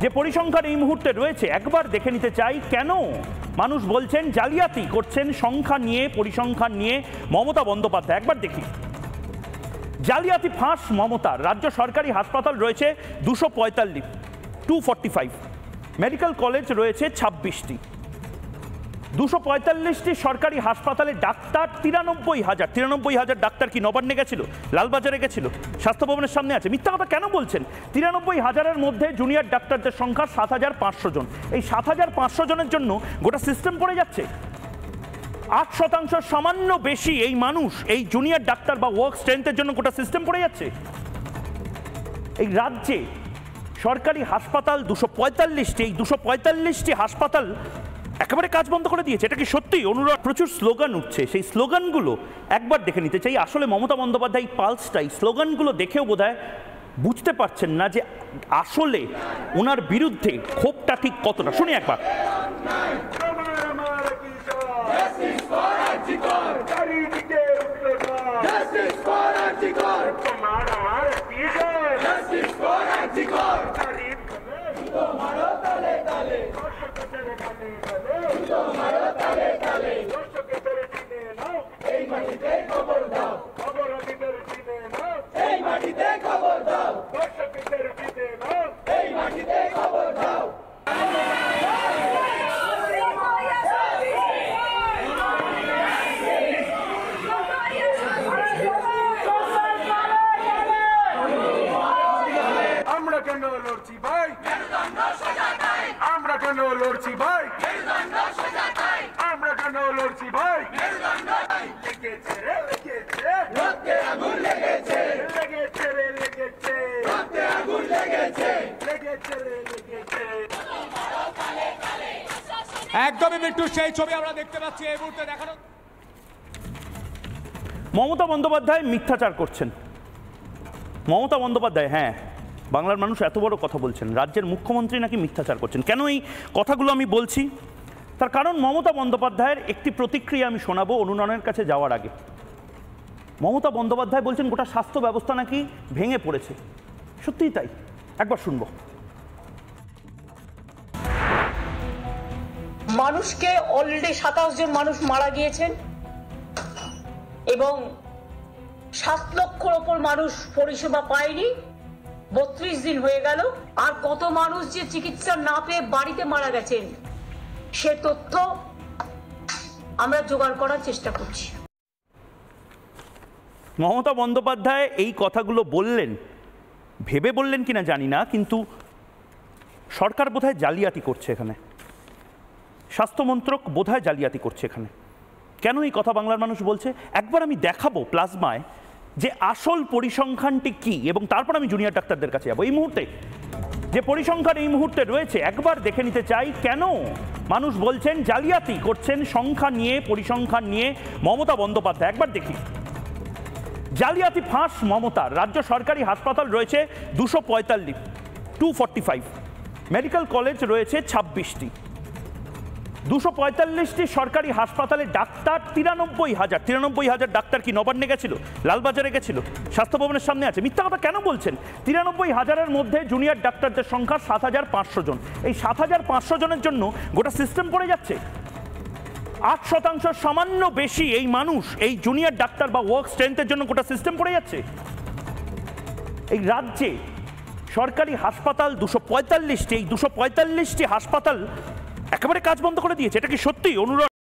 যে পরিসংখ্যান এই মুহূর্তে রয়েছে একবার দেখে নিতে চাই কেন মানুষ বলছেন জালিয়াতি করছেন সংখ্যা নিয়ে পরিসংখ্যান নিয়ে মমতা বন্দ্যোপাধ্যায়। একবার দেখি জালিয়াতি ফাঁস মমতার। রাজ্য সরকারি হাসপাতাল রয়েছে 245 মেডিকেল কলেজ রয়েছে 26টি, 245টি সরকারি হাসপাতালে ডাক্তার 93,000 ডাক্তার কি নবান্নে গেছিল, লালবাজারে গেছিল, স্বাস্থ্য ভবনের সামনে আছে? মিথ্যা কথা কেন বলছেন? 93,000-এর মধ্যে জুনিয়র ডাক্তারদের সংখ্যা 7,500 জন। এই 7,500 জনের জন্য গোটা সিস্টেম পড়ে যাচ্ছে। 8% সামান্য বেশি এই মানুষ, এই জুনিয়র ডাক্তার বা ওয়ার্ক স্ট্রেংথের জন্য গোটা সিস্টেম পড়ে যাচ্ছে। এই রাজ্যে সরকারি হাসপাতাল 245টি, এই 245টি হাসপাতাল একেবারে কাজ বন্ধ করে দিয়েছে। এটা কি সত্যি? অনুরাগ প্রচুর স্লোগান উঠছে, সেই স্লোগানগুলো একবার দেখে নিতে চাই। আসলে মমতা বন্দ্যোপাধ্যায় এই পালসটা, এই স্লোগানগুলো দেখেও বোধহয় বুঝতে পারছেন না যে আসলে ওনার বিরুদ্ধে ক্ষোভটা ঠিক কতটা। শুনি একবার। আমরা কেন লড়ছি ভাই? আমরা কেন লড়ছি ভাই? আমরা কেন লড়ছি ভাই? লেগেছে রে লেগেছে, রক্তে আগুন লেগেছে, লেগেছে রে লেগেছে, রক্তে আগুন লেগেছে, লেগেছে রে লেগেছে। একদমই মৃত্যু সেই ছবি আমরা দেখতে পাচ্ছি এই মুহূর্তে দেখানো। মমতা বন্দ্যোপাধ্যায় মিথ্যাচার করছেন। মমতা বন্দ্যোপাধ্যায়, হ্যাঁ, বাংলার মানুষ এত বড় কথা বলছেন, রাজ্যের মুখ্যমন্ত্রী নাকি মিথ্যাচার করছেন। কেন এই কথাগুলো আমি বলছি? তার কারণ মমতা বন্দ্যোপাধ্যায়ের একটি প্রতিক্রিয়া আমি শোনাবো অনুনয়নের কাছে যাওয়ার আগে। মমতা বন্দ্যোপাধ্যায় বলছেন গোটা স্বাস্থ্য ব্যবস্থা নাকি ভেঙে পড়েছে। সত্যিই তাই, একবার শুনবো। মানুষকে অলরেডি 27 জন মানুষ মারা গিয়েছেন এবং 7 লক্ষর ওপর মানুষ পরিষেবা পায়নি। 32 দিন হয়ে গেল। আর কত মানুষ যে চিকিৎসা না পেয়ে বাড়িতে মারা গেছেন সে তথ্য আমরা জোগাড় করার চেষ্টা করছি। মমতা বন্দ্যোপাধ্যায় এই কথাগুলো বললেন, ভেবে বললেন কিনা জানি না, কিন্তু সরকার বোধহয় জালিয়াতি করছে এখানে, স্বাস্থ্যমন্ত্রক বোধহয় জালিয়াতি করছে এখানে। কেন এই কথা বাংলার মানুষ বলছে একবার আমি দেখাবো প্লাজমায় যে আসল পরিসংখ্যানটি কি, এবং তারপর আমি জুনিয়র ডাক্তারদের কাছে যাবো। এই মুহূর্তে যে পরিসংখ্যান এই মুহূর্তে রয়েছে একবার দেখে নিতে চাই কেন মানুষ বলছেন জালিয়াতি করছেন সংখ্যা নিয়ে পরিসংখ্যান নিয়ে মমতা বন্দ্যোপাধ্যায়। একবার দেখি জালিয়াতি ফাঁস মমতার। রাজ্য সরকারি হাসপাতাল রয়েছে 245 মেডিকেল কলেজ রয়েছে 26টি, 245টি সরকারি হাসপাতালে ডাক্তার 93,000 ডাক্তার কি নবান্নে গেছিল, লালবাজারে গেছিল, স্বাস্থ্য ভবনের সামনে আছে? মিথ্যা কথা কেন বলছেন? 93,000-এর মধ্যে জুনিয়র ডাক্তারদের সংখ্যা 7,500 জন। এই 7,500 জনের জন্য গোটা সিস্টেম পড়ে যাচ্ছে। 8% সামান্য বেশি এই মানুষ, এই জুনিয়র ডাক্তার বা ওয়ার্ক স্ট্রেংথের জন্য গোটা সিস্টেম পড়ে যাচ্ছে। এই রাজ্যে সরকারি হাসপাতাল 245টি, এই 245টি হাসপাতাল একেবারে কাজ বন্ধ করে দিয়েছে। এটা কি সত্যি? অনুরাগ